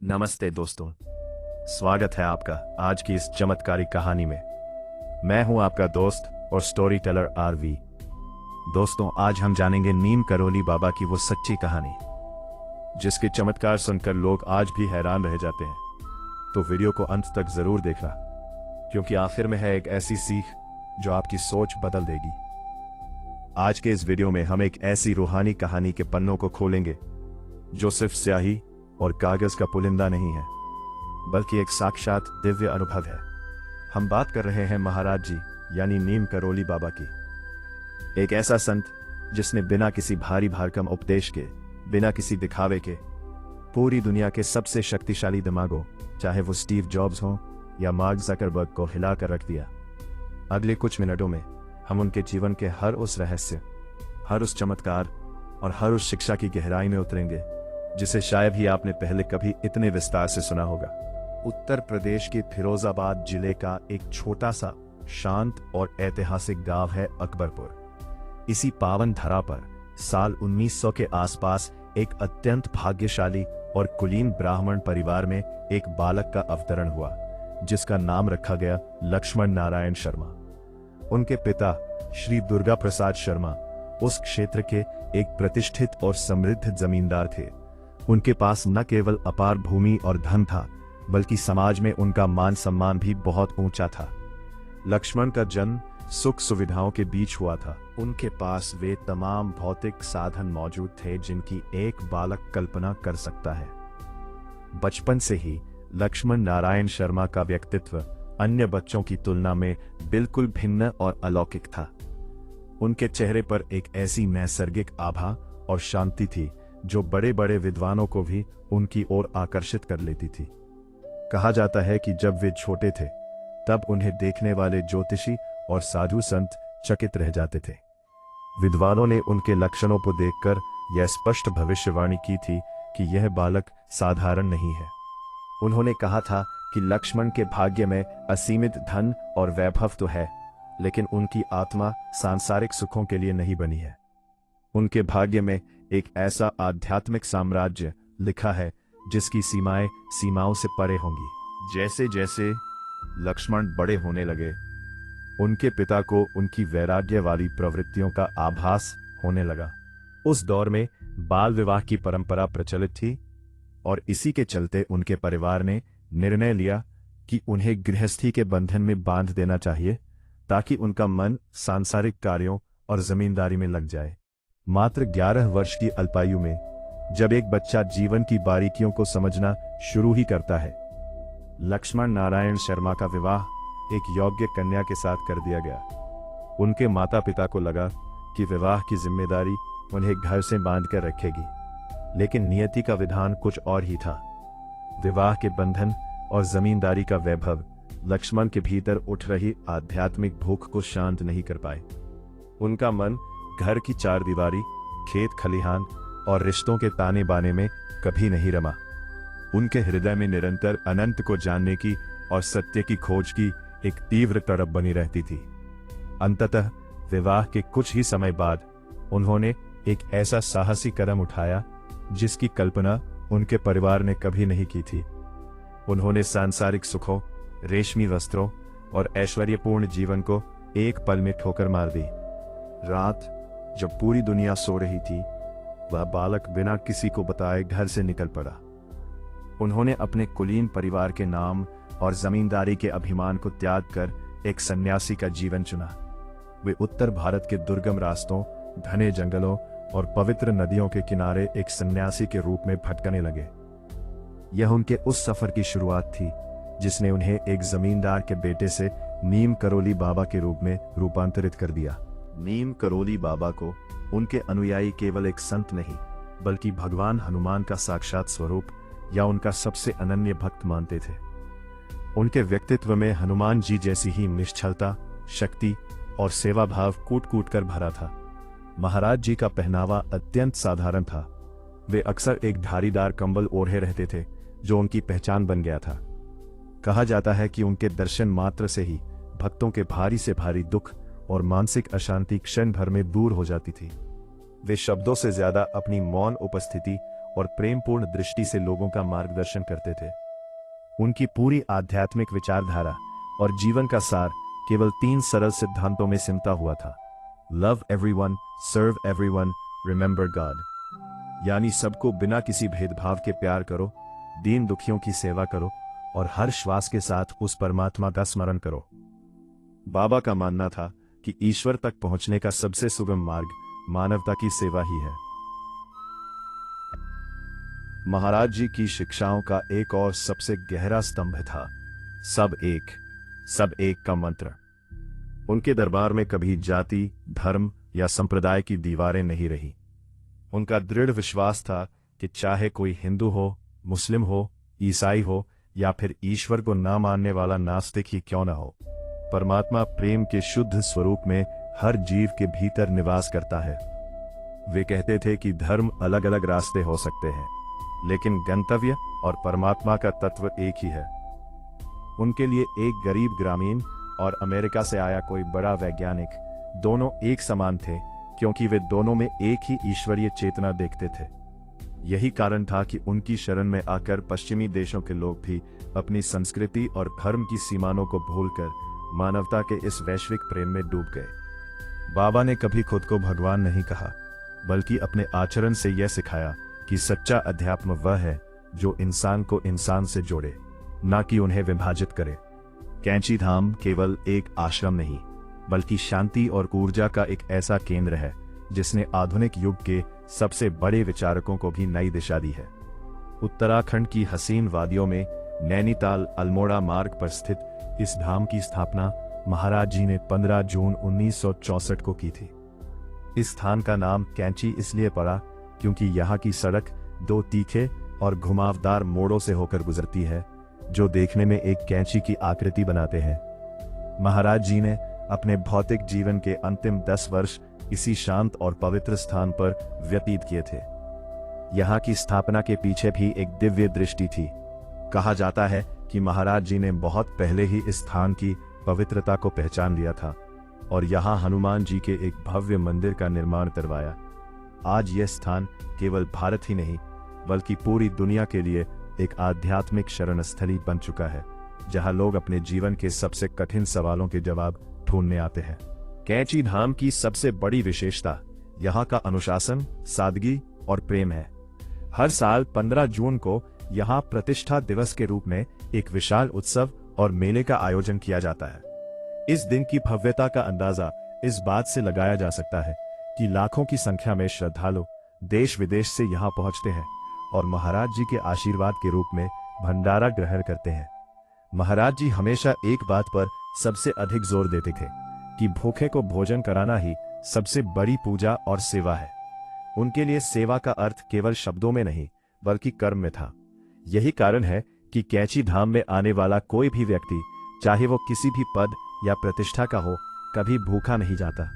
नमस्ते दोस्तों, स्वागत है आपका आज की इस चमत्कारी कहानी में। मैं हूं आपका दोस्त और स्टोरी टेलर आरवी। दोस्तों, आज हम जानेंगे नीम करोली बाबा की वो सच्ची कहानी जिसके चमत्कार सुनकर लोग आज भी हैरान रह जाते हैं। तो वीडियो को अंत तक जरूर देखना, क्योंकि आखिर में है एक ऐसी सीख जो आपकी सोच बदल देगी। आज के इस वीडियो में हम एक ऐसी रूहानी कहानी के पन्नों को खोलेंगे जो सिर्फ स्याही और कागज का पुलिंदा नहीं है, बल्कि एक साक्षात दिव्य अनुभव है। हम बात कर रहे हैं महाराज जी यानी नीम करोली बाबा की। एक ऐसा संत जिसने बिना किसी भारी भरकम उपदेश के, बिना किसी दिखावे के, पूरी दुनिया के सबसे शक्तिशाली दिमागों, चाहे वो स्टीव जॉब्स हों या मार्क ज़करबर्ग, को हिलाकर रख दिया। अगले कुछ मिनटों में हम उनके जीवन के हर उस रहस्य, हर उस चमत्कार और हर उस शिक्षा की गहराई में उतरेंगे जिसे शायद ही आपने पहले कभी इतने विस्तार से सुना होगा। उत्तर प्रदेश के फिरोजाबाद जिले का एक छोटा सा शांत और ऐतिहासिक गांव है अकबरपुर। इसी पावन धरा पर साल 1900 के आसपास एक अत्यंत भाग्यशाली और कुलीन ब्राह्मण परिवार में एक बालक का अवतरण हुआ, जिसका नाम रखा गया लक्ष्मण नारायण शर्मा। उनके पिता श्री दुर्गा प्रसाद शर्मा उस क्षेत्र के एक प्रतिष्ठित और समृद्ध जमींदार थे। उनके पास न केवल अपार भूमि और धन था, बल्कि समाज में उनका मान सम्मान भी बहुत ऊंचा था। लक्ष्मण का जन्म सुख सुविधाओं के बीच हुआ था। उनके पास वे तमाम भौतिक साधन मौजूद थे जिनकी एक बालक कल्पना कर सकता है। बचपन से ही लक्ष्मण नारायण शर्मा का व्यक्तित्व अन्य बच्चों की तुलना में बिल्कुल भिन्न और अलौकिक था। उनके चेहरे पर एक ऐसी नैसर्गिक आभा और शांति थी जो बड़े बड़े विद्वानों को भी उनकी ओर आकर्षित कर लेती थी। कहा जाता है कि जब वे छोटे थे तब उन्हें देखने वाले ज्योतिषी और साधु संत चकित रह जाते थे। विद्वानों ने उनके लक्षणों को देखकर यह स्पष्ट भविष्यवाणी की थी कि यह बालक साधारण नहीं है। उन्होंने कहा था कि लक्ष्मण के भाग्य में असीमित धन और वैभव तो है, लेकिन उनकी आत्मा सांसारिक सुखों के लिए नहीं बनी है। उनके भाग्य में एक ऐसा आध्यात्मिक साम्राज्य लिखा है जिसकी सीमाएं सीमाओं से परे होंगी। जैसे जैसे लक्ष्मण बड़े होने लगे, उनके पिता को उनकी वैराग्य वाली प्रवृत्तियों का आभास होने लगा। उस दौर में बाल विवाह की परंपरा प्रचलित थी और इसी के चलते उनके परिवार ने निर्णय लिया कि उन्हें गृहस्थी के बंधन में बांध देना चाहिए, ताकि उनका मन सांसारिक कार्यों और जमींदारी में लग जाए। मात्र 11 वर्ष की अल्पायु में जब एक बच्चा जीवन की बारीकियों को समझना शुरू ही करता है, लक्ष्मण नारायण शर्मा का विवाह एक योग्य कन्या के साथ कर दिया गया। उनके माता पिता को लगा कि विवाह की जिम्मेदारी उन्हें घर से बांध कर रखेगी, लेकिन नियति का विधान कुछ और ही था। विवाह के बंधन और जमींदारी का वैभव लक्ष्मण के भीतर उठ रही आध्यात्मिक भूख को शांत नहीं कर पाए। उनका मन घर की चारदीवारी, खेत खलिहान और रिश्तों के ताने बाने में कभी नहीं रमा। उनके हृदय में निरंतर अनंत को जानने की और सत्य की खोज की एक तीव्र तड़प बनी रहती थी। अंततः विवाह के कुछ ही समय बाद उन्होंने एक ऐसा साहसी कदम उठाया जिसकी कल्पना उनके परिवार ने कभी नहीं की थी। उन्होंने सांसारिक सुखों, रेशमी वस्त्रों और ऐश्वर्यपूर्ण जीवन को एक पल में ठोकर मार दी। रात जब पूरी दुनिया सो रही थी, वह बालक बिना किसी को बताए घर से निकल पड़ा। उन्होंने अपने कुलीन परिवार के नाम और जमींदारी के अभिमान को त्याग कर एक सन्यासी का जीवन चुना। वे उत्तर भारत के दुर्गम रास्तों, घने जंगलों और पवित्र नदियों के किनारे एक सन्यासी के रूप में भटकने लगे। यह उनके उस सफर की शुरुआत थी जिसने उन्हें एक जमींदार के बेटे से नीम करोली बाबा के रूप में रूपांतरित कर दिया। नीम करोली बाबा को उनके अनुयायी केवल एक संत नहीं, बल्कि भगवान हनुमान का साक्षात स्वरूप या उनका सबसे अनन्य भक्त मानते थे। उनके व्यक्तित्व में हनुमान जी जैसी ही निश्चलता, शक्ति और सेवा भाव कूट कूट कर भरा था। महाराज जी का पहनावा अत्यंत साधारण था। वे अक्सर एक धारीदार कंबल ओढ़े रहते थे जो उनकी पहचान बन गया था। कहा जाता है कि उनके दर्शन मात्र से ही भक्तों के भारी से भारी दुख और मानसिक अशांति क्षण भर में दूर हो जाती थी। वे शब्दों से ज्यादा अपनी मौन उपस्थिति और प्रेमपूर्ण दृष्टि से लोगों का मार्गदर्शन करते थे। उनकी पूरी आध्यात्मिक विचारधारा और जीवन का सार केवल 3 सरल सिद्धांतों में सिमटा हुआ था। लव एवरीवन, सर्व एवरीवन, रिमेंबर गॉड। यानी सबको बिना किसी भेदभाव के प्यार करो, दीन दुखियों की सेवा करो और हर श्वास के साथ उस परमात्मा का स्मरण करो। बाबा का मानना था कि ईश्वर तक पहुंचने का सबसे सुगम मार्ग मानवता की सेवा ही है। महाराज जी की शिक्षाओं का एक और सबसे गहरा स्तंभ था सब एक का मंत्र। उनके दरबार में कभी जाति, धर्म या संप्रदाय की दीवारें नहीं रही। उनका दृढ़ विश्वास था कि चाहे कोई हिंदू हो, मुस्लिम हो, ईसाई हो या फिर ईश्वर को ना मानने वाला नास्तिक ही क्यों ना हो, परमात्मा प्रेम के शुद्ध स्वरूप में हर जीव के भीतर निवास करता है। वे कहते थे कि धर्म अलग अलग रास्ते हो सकते हैं, लेकिन गंतव्य और परमात्मा का तत्व एक ही है। उनके लिए एक गरीब ग्रामीण और अमेरिका से आया कोई बड़ा वैज्ञानिक दोनों एक समान थे, क्योंकि वे दोनों में एक ही ईश्वरीय चेतना देखते थे। यही कारण था कि उनकी शरण में आकर पश्चिमी देशों के लोग भी अपनी संस्कृति और धर्म की सीमाओं को भूलकर मानवता के इस वैश्विक प्रेम में डूब गए। बाबा ने कभी खुद को भगवान नहीं कहा, बल्कि अपने आचरण से यह सिखाया कि सच्चा अध्यात्म वह है जो इंसान को इंसान से जोड़े, ना कि उन्हें विभाजित करे। कैंची धाम केवल एक आश्रम नहीं, बल्कि शांति और ऊर्जा का एक ऐसा केंद्र है जिसने आधुनिक युग के सबसे बड़े विचारकों को भी नई दिशा दी है। उत्तराखंड की हसीन वादियों में नैनीताल अल्मोड़ा मार्ग पर स्थित इस धाम की स्थापना महाराज जी ने 15 जून 1964 को की थी। इस स्थान का नाम कैंची इसलिए पड़ा क्योंकि यहाँ की सड़क 2 तीखे और घुमावदार मोड़ों से होकर गुजरती है, जो देखने में एक कैंची की आकृति बनाते हैं। महाराज जी ने अपने भौतिक जीवन के अंतिम 10 वर्ष इसी शांत और पवित्र स्थान पर व्यतीत किए थे। यहाँ की स्थापना के पीछे भी एक दिव्य दृष्टि थी। कहा जाता है कि महाराज जी ने बहुत पहले ही इस स्थान की पवित्रता को पहचान लिया था और यहाँ हनुमान जी के एक भव्य मंदिर का निर्माण करवाया। आज यह स्थान केवल भारत ही नहीं, बल्कि पूरी दुनिया के लिए एक आध्यात्मिक शरणस्थली बन चुका है, जहाँ लोग अपने जीवन के सबसे कठिन सवालों के जवाब ढूंढने आते हैं। कैंची धाम की सबसे बड़ी विशेषता यहाँ का अनुशासन, सादगी और प्रेम है। हर साल 15 जून को यहाँ प्रतिष्ठा दिवस के रूप में एक विशाल उत्सव और मेले का आयोजन किया जाता है। इस दिन की भव्यता का अंदाजा इस बात से लगाया जा सकता है कि लाखों की संख्या में श्रद्धालु देश विदेश से यहाँ पहुँचते हैं और महाराज जी के आशीर्वाद के रूप में भंडारा ग्रहण करते हैं। महाराज जी हमेशा एक बात पर सबसे अधिक जोर देते थे कि भूखे को भोजन कराना ही सबसे बड़ी पूजा और सेवा है। उनके लिए सेवा का अर्थ केवल शब्दों में नहीं, बल्कि कर्म में था। यही कारण है कि कैंची धाम में आने वाला कोई भी व्यक्ति, चाहे वो किसी भी पद या प्रतिष्ठा का हो, कभी भूखा नहीं जाता।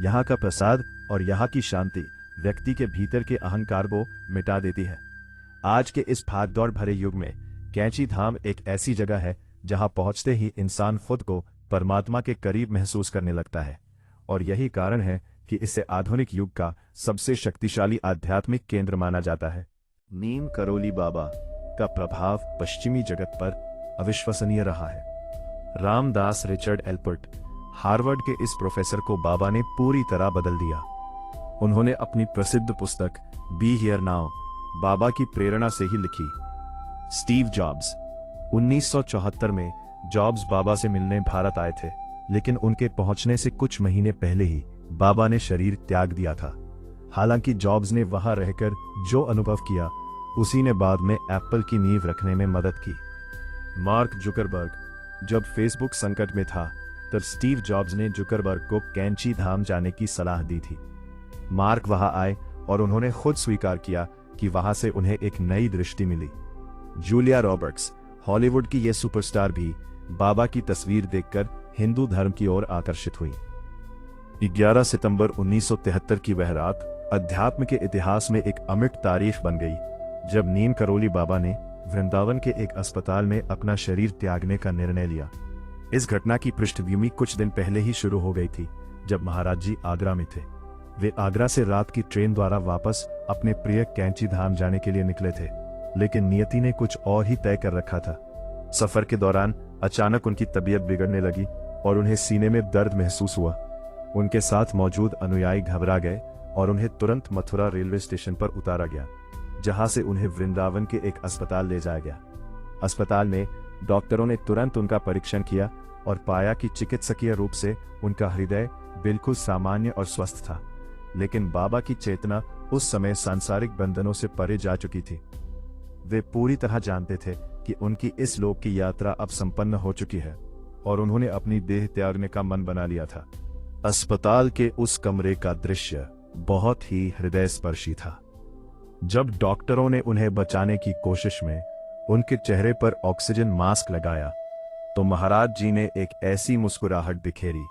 यहाँ का प्रसाद और यहाँ की शांति व्यक्ति के भीतर के अहंकार को मिटा देती है। आज के इस भागदौड़ भरे युग में कैंची धाम एक ऐसी जगह है जहाँ पहुँचते ही इंसान खुद को परमात्मा के करीब महसूस करने लगता है, और यही कारण है कि इसे आधुनिक युग का सबसे शक्तिशाली आध्यात्मिक केंद्र माना जाता है। नीम करोली बाबा का प्रभाव पश्चिमी जगत पर अविश्वसनीय रहा है। रामदास रिचर्ड एल्पर्ट, हार्वर्ड के इस प्रोफेसर को बाबा ने पूरी तरह बदल दिया। उन्होंने अपनी प्रसिद्ध पुस्तक बी हियर नाउ बाबा की प्रेरणा से ही लिखी। स्टीव जॉब्स, 1974 में जॉब्स बाबा से मिलने भारत आए थे, लेकिन उनके पहुंचने से कुछ महीने पहले ही बाबा ने शरीर त्याग दिया था। हालांकि जॉब्स ने वहां रहकर जो अनुभव किया, उसी ने बाद में एप्पल की नींव रखने में मदद की। मार्क जुकरबर्ग, जब फेसबुक संकट में था, तब स्टीव जॉब्स ने जुकरबर्ग को कैंची धाम जाने की सलाह दी थी। मार्क वहां आए और उन्होंने खुद स्वीकार किया कि वहां से उन्हें एक नई दृष्टि मिली। जूलिया रॉबर्ट्स, हॉलीवुड की यह सुपरस्टार भी बाबा की तस्वीर देखकर हिंदू धर्म की ओर आकर्षित हुई। 11 सितंबर 1973 की वह रात अध्यात्म के इतिहास में एक अमिट तारीख बन गई, जब नीम करोली बाबा ने वृंदावन के एक अस्पताल में अपना शरीर त्यागने का निर्णय लिया। इस घटना की पृष्ठभूमि कुछ दिन पहले ही शुरू हो गई थी, जब महाराज जी आगरा में थे। वे आगरा से रात की ट्रेन द्वारा वापस अपने प्रिय कैंची धाम जाने के लिए निकले थे, लेकिन नियति ने कुछ और ही तय कर रखा था। सफर के दौरान अचानक उनकी तबीयत बिगड़ने लगी और उन्हें सीने में दर्द महसूस हुआ। उनके साथ मौजूद अनुयायी घबरा गए और उन्हें तुरंत मथुरा रेलवे स्टेशन पर उतारा गया, जहां से उन्हें वृंदावन के एक अस्पताल ले जाया गया। अस्पताल में डॉक्टरों ने तुरंत उनका परीक्षण किया और पाया कि चिकित्सकीय रूप से उनका हृदय बिल्कुल सामान्य और स्वस्थ था, लेकिन बाबा की चेतना उस समय सांसारिक बंधनों से परे जा चुकी थी। वे पूरी तरह जानते थे कि उनकी इस लोक की यात्रा अब संपन्न हो चुकी है और उन्होंने अपनी देह त्यागने का मन बना लिया था। अस्पताल के उस कमरे का दृश्य बहुत ही हृदयस्पर्शी था। जब डॉक्टरों ने उन्हें बचाने की कोशिश में उनके चेहरे पर ऑक्सीजन मास्क लगाया, तो महाराज जी ने एक ऐसी मुस्कुराहट बिखेरी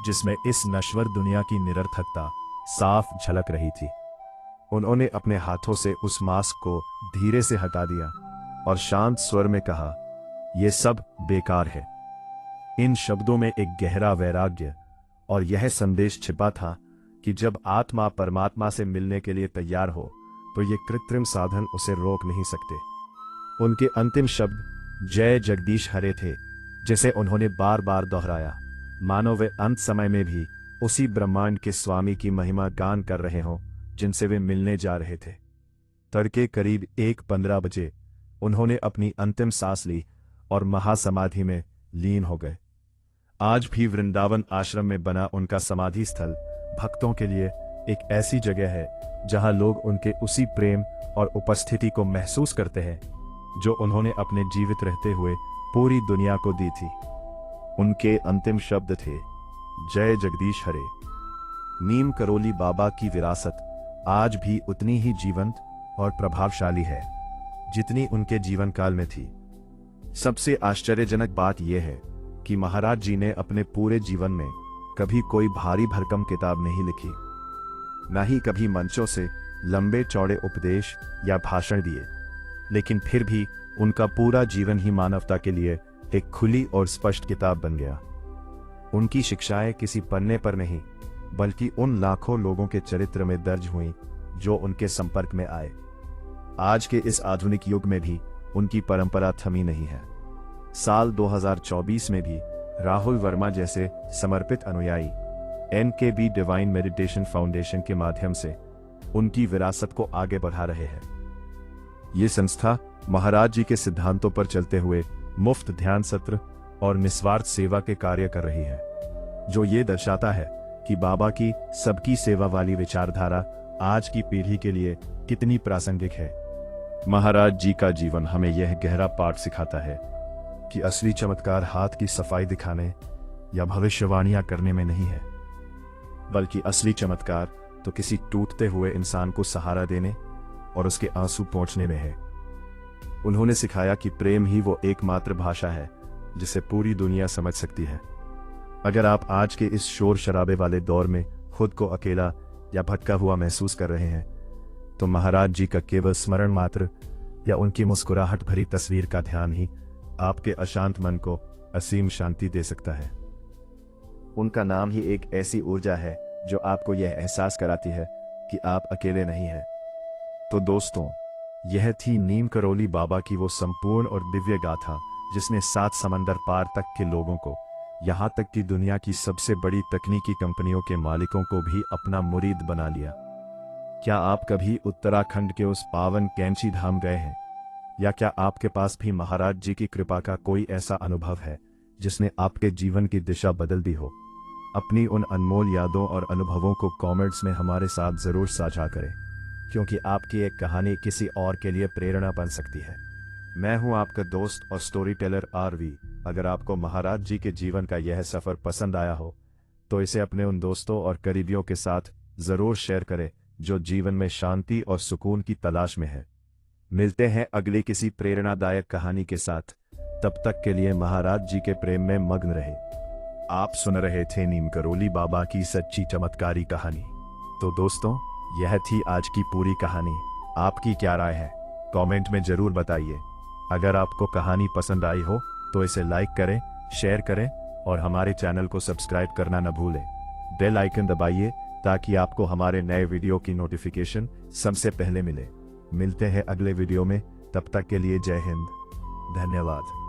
जिसमें इस नश्वर दुनिया की निरर्थकता साफ झलक रही थी। उन्होंने अपने हाथों से उस मास्क को धीरे से हटा दिया और शांत स्वर में कहा, "यह सब बेकार है।" इन शब्दों में एक गहरा वैराग्य और यह संदेश छिपा था कि जब आत्मा परमात्मा से मिलने के लिए तैयार हो तो ये कृत्रिम साधन उसे रोक नहीं सकते। उनके अंतिम शब्द जय जगदीश हरे थे, जिसे उन्होंने बार बार दोहराया, मानो वे अंत समय में भी उसी ब्रह्मांड के स्वामी की महिमा गान कर रहे हों जिनसे वे मिलने जा रहे थे। तड़के करीब 1:15 बजे उन्होंने अपनी अंतिम सांस ली और महासमाधि में लीन हो गए। आज भी वृंदावन आश्रम में बना उनका समाधि स्थल भक्तों के लिए एक ऐसी जगह है जहां लोग उनके उसी प्रेम और उपस्थिति को महसूस करते हैं जो उन्होंने अपने जीवित रहते हुए पूरी दुनिया को दी थी। उनके अंतिम शब्द थे, जय जगदीश हरे। नीम करोली बाबा की विरासत आज भी उतनी ही जीवंत और प्रभावशाली है जितनी उनके जीवन काल में थी। सबसे आश्चर्यजनक बात यह है कि महाराज जी ने अपने पूरे जीवन में कभी कोई भारी भरकम किताब नहीं लिखी, न ही कभी मंचों से लंबे चौड़े उपदेश या भाषण दिए, लेकिन फिर भी उनका पूरा जीवन ही मानवता के लिए एक खुली और स्पष्ट किताब बन गया। उनकी शिक्षाएं किसी पन्ने पर नहीं, बल्कि उन लाखों लोगों के चरित्र में दर्ज हुई जो उनके संपर्क में आए। आज के इस आधुनिक युग में भी उनकी परंपरा थमी नहीं है। साल 2024 में भी राहुल वर्मा जैसे समर्पित अनुयायी NKB डिवाइन मेडिटेशन फाउंडेशन के माध्यम से उनकी विरासत को आगे बढ़ा रहे हैं। ये संस्था महाराज जी के सिद्धांतों पर चलते हुए मुफ्त ध्यान सत्र और निस्वार्थ सेवा के कार्य कर रही है, जो ये दर्शाता है कि बाबा की सबकी सेवा वाली विचारधारा आज की पीढ़ी के लिए कितनी प्रासंगिक है। महाराज जी का जीवन हमें यह गहरा पाठ सिखाता है कि असली चमत्कार हाथ की सफाई दिखाने या भविष्यवाणियां करने में नहीं है, बल्कि असली चमत्कार तो किसी टूटते हुए इंसान को सहारा देने और उसके आंसू पोंछने में है। उन्होंने सिखाया कि प्रेम ही वो एकमात्र भाषा है जिसे पूरी दुनिया समझ सकती है। अगर आप आज के इस शोर शराबे वाले दौर में खुद को अकेला या भटका हुआ महसूस कर रहे हैं, तो महाराज जी का केवल स्मरण मात्र या उनकी मुस्कुराहट भरी तस्वीर का ध्यान ही आपके अशांत मन को असीम शांति दे सकता है। उनका नाम ही एक ऐसी ऊर्जा है जो आपको यह एहसास कराती है कि आप अकेले नहीं हैं। तो दोस्तों, यह थी नीम करोली बाबा की वो संपूर्ण और दिव्य गाथा जिसने 7 समंदर पार तक के लोगों को, यहाँ तक कि दुनिया की सबसे बड़ी तकनीकी कंपनियों के मालिकों को भी अपना मुरीद बना लिया। क्या आप कभी उत्तराखंड के उस पावन कैंची धाम गए हैं? या क्या आपके पास भी महाराज जी की कृपा का कोई ऐसा अनुभव है जिसने आपके जीवन की दिशा बदल दी हो? अपनी उन अनमोल यादों और अनुभवों को कमेंट्स में हमारे साथ जरूर साझा करें, क्योंकि आपकी एक कहानी किसी और के लिए प्रेरणा बन सकती है। मैं हूं आपका दोस्त और स्टोरी टेलर RV। अगर आपको महाराज जी के जीवन का यह सफर पसंद आया हो तो इसे अपने उन दोस्तों और करीबियों के साथ जरूर शेयर करें जो जीवन में शांति और सुकून की तलाश में है। मिलते हैं अगली किसी प्रेरणादायक कहानी के साथ। तब तक के लिए महाराज जी के प्रेम में मग्न रहे। आप सुन रहे थे नीम करोली बाबा की सच्ची चमत्कारी कहानी। तो दोस्तों, यह थी आज की पूरी कहानी। आपकी क्या राय है? कमेंट में जरूर बताइए। अगर आपको कहानी पसंद आई हो तो इसे लाइक करें, शेयर करें और हमारे चैनल को सब्सक्राइब करना न भूलें। बेल आइकन दबाइए ताकि आपको हमारे नए वीडियो की नोटिफिकेशन सबसे पहले मिले। मिलते हैं अगले वीडियो में, तब तक के लिए जय हिंद, धन्यवाद।